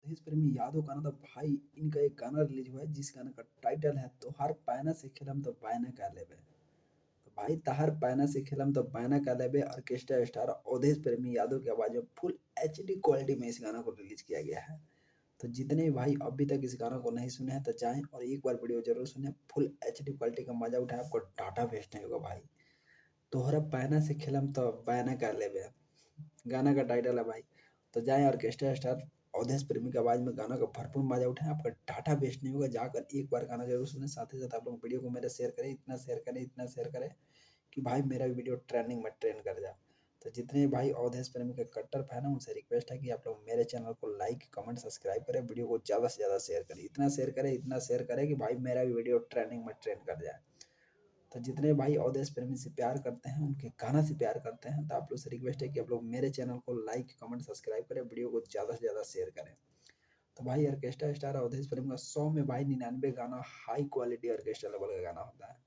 अवधेश प्रेमी यादव का ना तो भाई इनका एक गाना रिलीज हुआ है जिस गाने का टाइटल है तोहार पैना से खेलम तो बैना का लेबे। तो भाई तहार पैना से खेलम तो बैना का लेबे ऑर्केस्ट्रा स्टार अवधेश प्रेमी यादव की आवाज में फुल एचडी क्वालिटी में इस गाना को रिलीज किया गया है। तो जितने भाई अभी तक इस गाना को नहीं सुने हैं तो जाएं और एक बार वीडियो जरूर सुने, फुल एचडी क्वालिटी का मजा उठाए, आपको डाटा वेस्ट नहीं होगा भाई। तोहरा पैना से खेलम तो बैना का लेबे गाना का टाइटल है भाई। तो जाएँ ऑर्केस्ट्रा स्टार अवधेश प्रेमी की आवाज़ में गाना का भरपूर मज़ा उठाएँ, आपका डाटा वेस्ट नहीं होगा। जाकर एक बार गाना ज़रूर सुनें, साथ ही साथ आप लोग वीडियो को मेरे शेयर करें, इतना शेयर करें कि भाई मेरा भी वीडियो ट्रेंडिंग में ट्रेंड कर जाए। तो जितने भाई अवधेश प्रेमी के कट्टर फैन हैं उनसे रिक्वेस्ट है कि आप लोग मेरे चैनल को लाइक, कमेंट, सब्सक्राइब करें, वीडियो को ज़्यादा से ज़्यादा शेयर करें, इतना शेयर करें कि भाई मेरा भी वीडियो ट्रेंडिंग में ट्रेंड कर जाए। तो जितने भाई अवधेश प्रेमी से प्यार करते हैं, उनके गाना से प्यार करते हैं, तो आप लोग से रिक्वेस्ट है कि आप लोग मेरे चैनल को लाइक, कमेंट, सब्सक्राइब करें, वीडियो को ज़्यादा से ज़्यादा शेयर करें। तो भाई ऑर्केस्ट्रा स्टार अवधेश प्रेमी का 100 में भाई 99 गाना हाई क्वालिटी ऑर्केस्ट्रा लेवल का गाना होता है।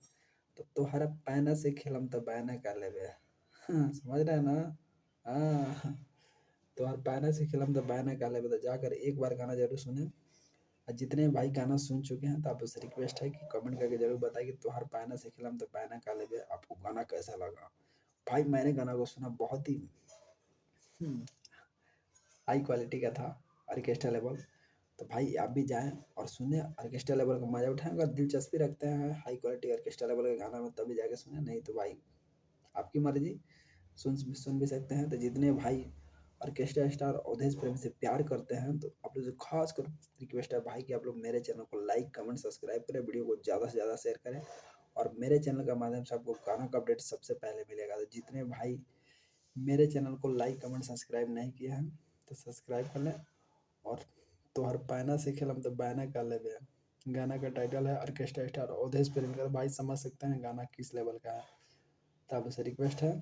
तो तोहरा पैना से खेलम तो बैना कर लेबे। हाँ, समझ रहे हैं ना? हाँ, तोहर पैना से खेलम तो बैना कर लेबे। तो जाकर एक बार गाना जरूर सुने। और जितने भाई गाना सुन चुके हैं तो आप उससे रिक्वेस्ट है कि कमेंट करके जरूर बताइए कि तोहार पैना से खिलम तो पैना का लेबे आपको गाना कैसा लगा। भाई मैंने गाना को सुना, बहुत ही हाई क्वालिटी का था, ऑर्केस्ट्रा लेवल। तो भाई आप भी जाएं और सुने, ऑर्केस्ट्रा लेवल का मजा उठाएं। अगर दिलचस्पी रखते हैं हाई क्वालिटी ऑर्केस्ट्रा लेवल के गाना में तभी जाके सुने, नहीं तो भाई आपकी मर्जी, सुन भी सकते हैं। तो जितने भाई ऑर्केस्ट्रा स्टार अवधेश प्रेमी से प्यार करते हैं तो आप लोग से खास कर रिक्वेस्ट है भाई कि आप लोग मेरे चैनल को लाइक, कमेंट, सब्सक्राइब करें, वीडियो को ज़्यादा से ज़्यादा शेयर करें और मेरे चैनल का माध्यम से आपको गाना का अपडेट सबसे पहले मिलेगा। तो जितने भाई मेरे चैनल को लाइक, कमेंट, सब्सक्राइब नहीं किए हैं तो सब्सक्राइब कर लें। और तोहर पैना से खेलम तो बैना कर लेबे गाना का टाइटल है ऑर्केस्ट्रा स्टार अवधेश प्रेमी का। भाई समझ सकते हैं गाना किस लेवल का है। तो आप से रिक्वेस्ट है